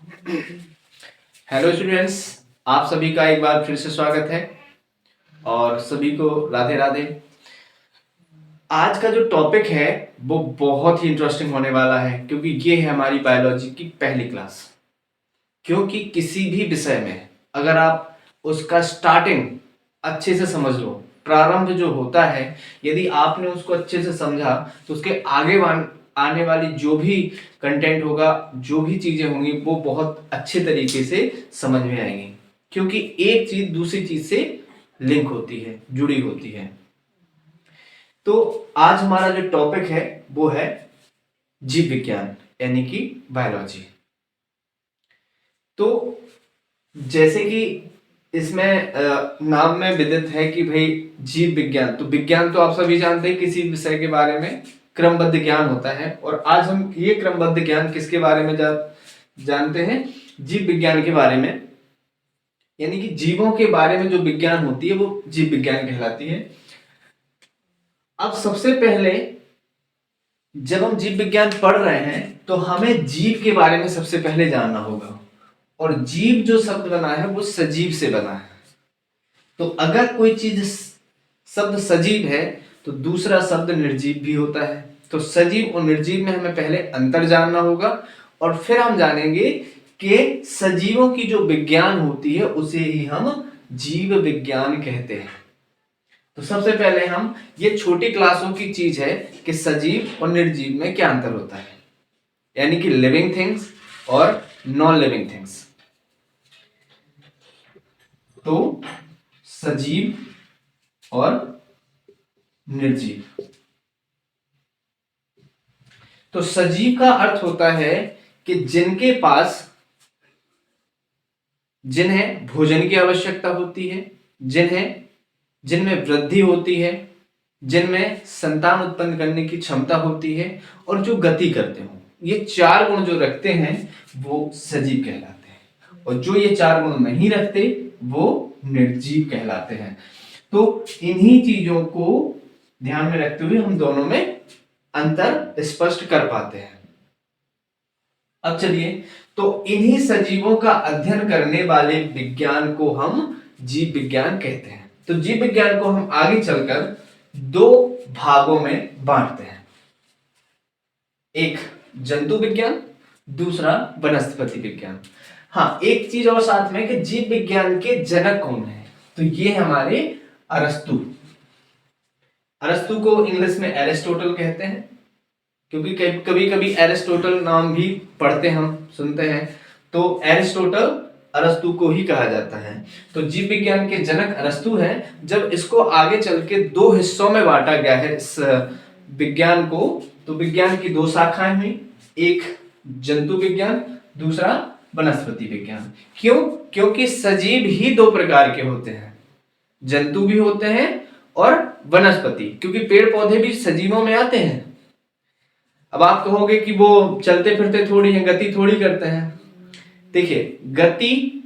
Hello students, आप सभी का एक बार फिर से स्वागत है और सभी को राधे राधे। आज का जो टॉपिक है वो बहुत ही इंटरेस्टिंग होने वाला है क्योंकि ये है हमारी बायोलॉजी की पहली क्लास। क्योंकि किसी भी विषय में अगर आप उसका स्टार्टिंग अच्छे से समझ लो, प्रारंभ जो होता है, यदि आपने उसको अच्छे से समझा तो उसके आगे आने वाली जो भी कंटेंट होगा, जो भी चीजें होंगी, वो बहुत अच्छे तरीके से समझ में आएंगी। क्योंकि एक चीज दूसरी चीज से लिंक होती है, जुड़ी होती है। तो आज हमारा जो टॉपिक है वो है जीव विज्ञान यानी कि बायोलॉजी। तो जैसे कि इसमें नाम में विदित है कि भाई जीव विज्ञान, तो विज्ञान तो आप सभी जानते हैं किसी विषय के बारे में क्रमबद्ध ज्ञान होता है। और आज हम ये क्रमबद्ध ज्ञान किसके बारे में जानते हैं? जीव विज्ञान के बारे में, यानी कि जीवों के बारे में जो विज्ञान होती है वो जीव विज्ञान कहलाती है। अब सबसे पहले जब हम जीव विज्ञान पढ़ रहे हैं तो हमें जीव के बारे में सबसे पहले जानना होगा। और जीव जो शब्द बना है वो सजीव से बना है। तो अगर कोई चीज शब्द सजीव है तो दूसरा शब्द निर्जीव भी होता है। तो सजीव और निर्जीव में हमें पहले अंतर जानना होगा और फिर हम जानेंगे कि सजीवों की जो विज्ञान होती है उसे ही हम जीव विज्ञान कहते हैं। तो सबसे पहले हम, ये छोटी क्लासों की चीज है कि सजीव और निर्जीव में क्या अंतर होता है, यानी कि लिविंग थिंग्स और नॉन लिविंग थिंग्स। तो सजीव और निर्जीव। तो सजीव का अर्थ होता है कि जिन्हें भोजन की आवश्यकता होती है, जिनमें वृद्धि होती है, जिनमें संतान उत्पन्न करने की क्षमता होती है और जो गति करते हो, ये चार गुण जो रखते हैं वो सजीव कहलाते हैं। और जो ये चार गुण नहीं रखते वो निर्जीव कहलाते हैं। तो इन्हीं चीजों को ध्यान में रखते हुए हम दोनों में अंतर स्पष्ट कर पाते हैं। अब चलिए, तो इन्हीं सजीवों का अध्ययन करने वाले विज्ञान को हम जीव विज्ञान कहते हैं। तो जीव विज्ञान को हम आगे चलकर दो भागों में बांटते हैं, एक जंतु विज्ञान, दूसरा वनस्पति विज्ञान। हाँ, एक चीज और साथ में कि जीव विज्ञान के जनक कौन है, तो ये हमारे अरस्तु। अरस्तु को इंग्लिश में एरिस्टोटल कहते हैं, क्योंकि कभी कभी एरिस्टोटल नाम भी पढ़ते हम सुनते हैं, तो एरिस्टोटल अरस्तु को ही कहा जाता है। तो जीव विज्ञान के जनक अरस्तु हैं। जब इसको आगे चल के दो हिस्सों में बांटा गया है इस विज्ञान को, तो विज्ञान की दो शाखाएं हुई, एक जंतु विज्ञान, दूसरा वनस्पति विज्ञान। क्यों? क्योंकि सजीव ही दो प्रकार के होते हैं, जंतु भी होते हैं और वनस्पति, क्योंकि पेड़ पौधे भी सजीवों में आते हैं। अब आप कहोगे कि वो चलते फिरते थोड़ी हैं, गति थोड़ी करते हैं। देखिए, गति,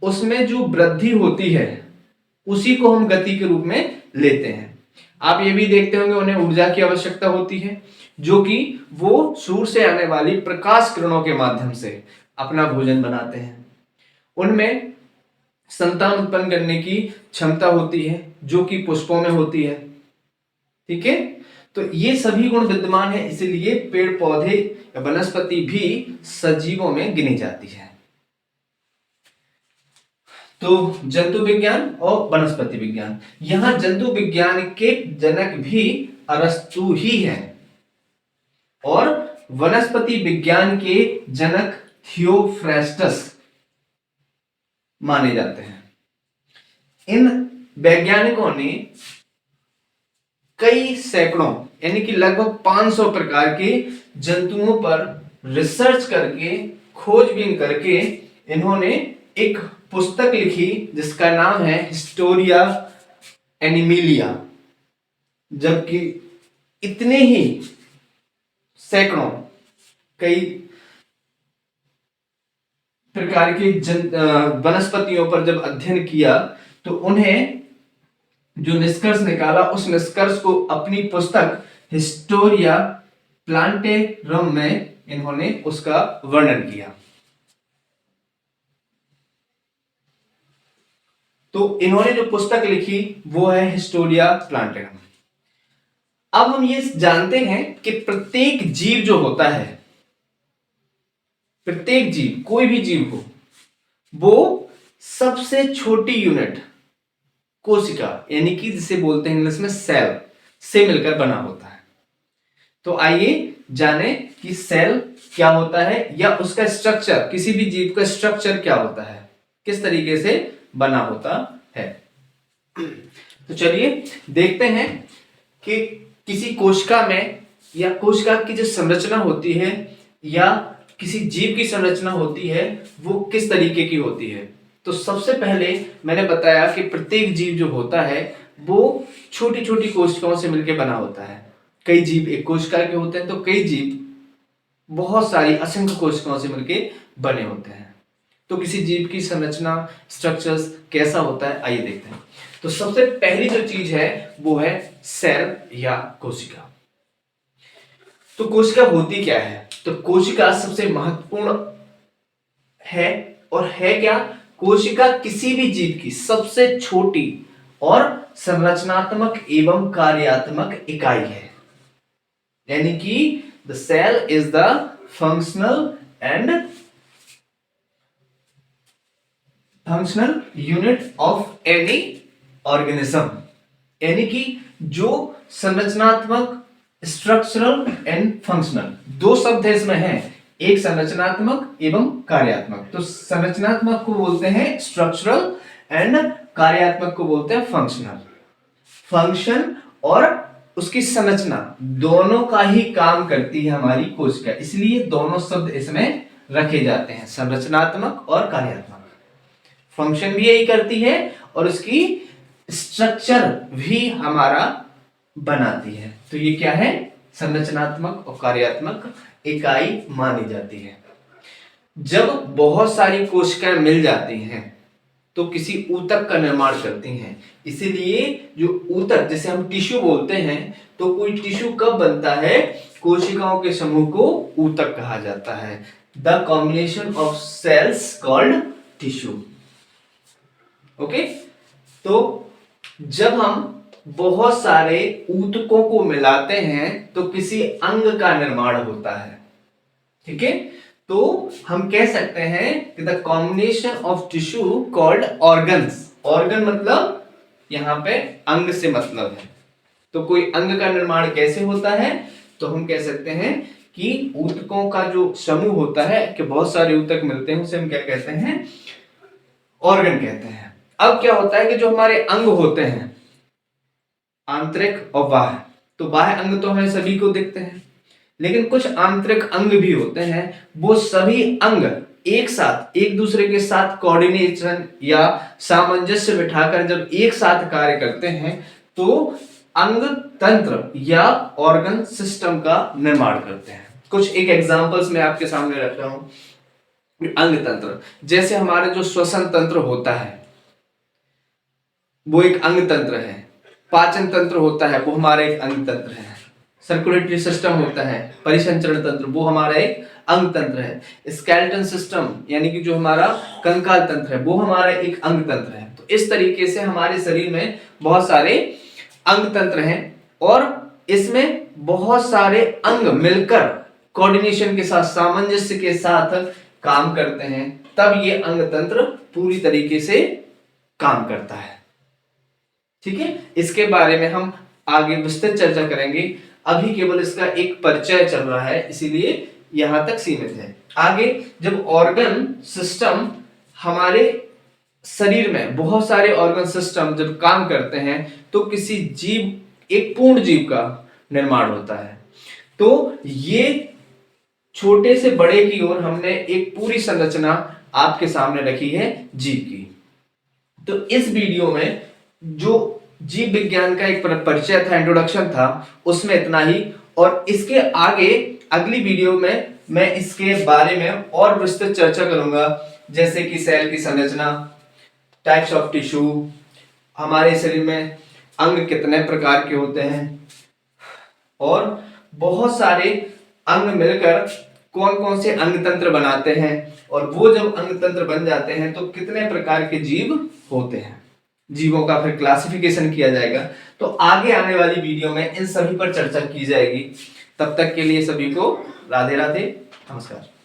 उसमें जो वृद्धि होती है उसी को हम गति के रूप में लेते हैं। आप ये भी देखते होंगे उन्हें ऊर्जा की आवश्यकता होती है, जो कि वो सूर्य से आने वाली प्रकाश किरणों के माध्यम से अपना भोजन बनाते हैं। उनमें संतान उत्पन्न करने की क्षमता होती है, जो कि पुष्पों में होती है। ठीक है, तो ये सभी गुण विद्यमान है, इसलिए पेड़ पौधे या वनस्पति भी सजीवों में गिनी जाती है। तो जंतु विज्ञान और वनस्पति विज्ञान, यहां जंतु विज्ञान के जनक भी अरस्तु ही हैं और वनस्पति विज्ञान के जनक थियोफ्रेस्टस माने जाते हैं। इन वैज्ञानिकों ने कई सैकड़ों यानी कि लगभग 500 प्रकार के जंतुओं पर रिसर्च करके, खोजबीन करके इन्होंने एक पुस्तक लिखी जिसका नाम है हिस्टोरिया एनिमिलिया। जबकि इतने ही सैकड़ों, कई प्रकार के वनस्पतियों पर जब अध्ययन किया तो उन्हें जो निष्कर्ष निकाला, उस निष्कर्ष को अपनी पुस्तक हिस्टोरिया प्लांटेरम में इन्होंने उसका वर्णन किया। तो इन्होंने जो पुस्तक लिखी वो है हिस्टोरिया प्लांटेरम। अब हम ये जानते हैं कि प्रत्येक जीव जो होता है, प्रत्येक जीव, कोई भी जीव हो, वो सबसे छोटी यूनिट कोशिका यानी कि जिसे बोलते हैं इंग्लिश में सेल से मिलकर बना होता है। तो आइए जाने कि सेल क्या होता है या उसका स्ट्रक्चर, किसी भी जीव का स्ट्रक्चर क्या होता है, किस तरीके से बना होता है। तो चलिए देखते हैं कि किसी कोशिका में या कोशिका की जो संरचना होती है या किसी जीव की संरचना होती है वो किस तरीके की होती है। तो सबसे पहले मैंने बताया कि प्रत्येक जीव जो होता है वो छोटी छोटी कोशिकाओं से मिलकर बना होता है। कई जीव एक कोशिका के होते हैं तो कई जीव बहुत सारी असंख्य कोशिकाओं से मिलकर बने होते हैं। तो किसी जीव की संरचना, स्ट्रक्चर्स कैसा होता है, आइए देखते हैं। तो सबसे पहली जो चीज है वो है सेल या कोशिका। तो कोशिका होती क्या है? तो कोशिका सबसे महत्वपूर्ण है और है क्या? कोशिका किसी भी जीव की सबसे छोटी और संरचनात्मक एवं कार्यात्मक इकाई है। यानी कि the cell is the functional unit of any organism. यानी कि जो संरचनात्मक, स्ट्रक्चरल एंड फंक्शनल, दो शब्द है इसमें है, एक संरचनात्मक एवं कार्यात्मक। तो संरचनात्मक को बोलते हैं स्ट्रक्चरल एंड कार्यात्मक को बोलते हैं फंक्शनल। फंक्शन और उसकी संरचना दोनों का ही काम करती है हमारी कोशिका, इसलिए दोनों शब्द इसमें रखे जाते हैं, संरचनात्मक और कार्यात्मक। फंक्शन भी यही करती है और उसकी स्ट्रक्चर भी हमारा बनाती है। तो ये क्या है? संरचनात्मक और कार्यात्मक इकाई मानी जाती है। जब बहुत सारी कोशिकाएं मिल जाती हैं तो किसी ऊतक का निर्माण करती हैं। इसीलिए जो ऊतक, जिसे हम टिश्यू बोलते हैं, तो कोई टिश्यू कब बनता है? कोशिकाओं के समूह को ऊतक कहा जाता है। The combination of cells called tissue. Okay, तो जब हम बहुत सारे ऊतकों को मिलाते हैं तो किसी अंग का निर्माण होता है। ठीक है, तो हम कह सकते हैं कि the combination of tissue called organs. Organ मतलब यहां पे अंग से मतलब है। तो कोई अंग का निर्माण कैसे होता है? तो हम कह सकते हैं कि ऊतकों का जो समूह होता है, कि बहुत सारे ऊतक मिलते हैं, उसे हम क्या कहते हैं? ऑर्गन कहते हैं। अब क्या होता है कि जो हमारे अंग होते हैं, आंतरिक और बाह्य, तो बाह्य अंग तो हमें सभी को दिखते हैं, लेकिन कुछ आंतरिक अंग भी होते हैं। वो सभी अंग एक साथ, एक दूसरे के साथ कोऑर्डिनेशन या सामंजस्य बिठाकर जब एक साथ कार्य करते हैं तो अंग तंत्र या ऑर्गन सिस्टम का निर्माण करते हैं। कुछ एक एग्जांपल्स मैं आपके सामने रख रहा हूं। अंग तंत्र, जैसे हमारे जो श्वसन तंत्र होता है वो एक अंग तंत्र है। पाचन तंत्र होता है वो हमारा एक अंग तंत्र है। सर्कुलेटरी सिस्टम होता है, परिसंचरण तंत्र, वो हमारा एक अंग तंत्र है। स्केलेटन सिस्टम यानी कि जो हमारा कंकाल तंत्र है वो हमारा एक अंग तंत्र है। तो इस तरीके से हमारे शरीर में बहुत सारे अंग तंत्र हैं और इसमें बहुत सारे अंग मिलकर कोऑर्डिनेशन के साथ, सामंजस्य के साथ काम करते हैं, तब ये अंग तंत्र पूरी तरीके से काम करता है। ठीक है, इसके बारे में हम आगे विस्तृत चर्चा करेंगे। अभी केवल इसका एक परिचय चल रहा है, इसीलिए यहां तक सीमित है। आगे जब ऑर्गन सिस्टम, हमारे शरीर में बहुत सारे ऑर्गन सिस्टम जब काम करते हैं तो किसी जीव, एक पूर्ण जीव का निर्माण होता है। तो ये छोटे से बड़े की ओर हमने एक पूरी संरचना आपके सामने रखी है जीव की। तो इस वीडियो में जो जीव विज्ञान का एक परिचय था, इंट्रोडक्शन था, उसमें इतना ही। और इसके आगे अगली वीडियो में मैं इसके बारे में और विस्तृत चर्चा करूंगा, जैसे कि सेल की संरचना, टाइप्स ऑफ टिश्यू, हमारे शरीर में अंग कितने प्रकार के होते हैं और बहुत सारे अंग मिलकर कौन कौन से अंग तंत्र बनाते हैं, और वो जब अंग तंत्र बन जाते हैं तो कितने प्रकार के जीव होते हैं। जीवों का फिर क्लासिफिकेशन किया जाएगा। तो आगे आने वाली वीडियो में इन सभी पर चर्चा की जाएगी। तब तक के लिए सभी को राधे राधे, नमस्कार।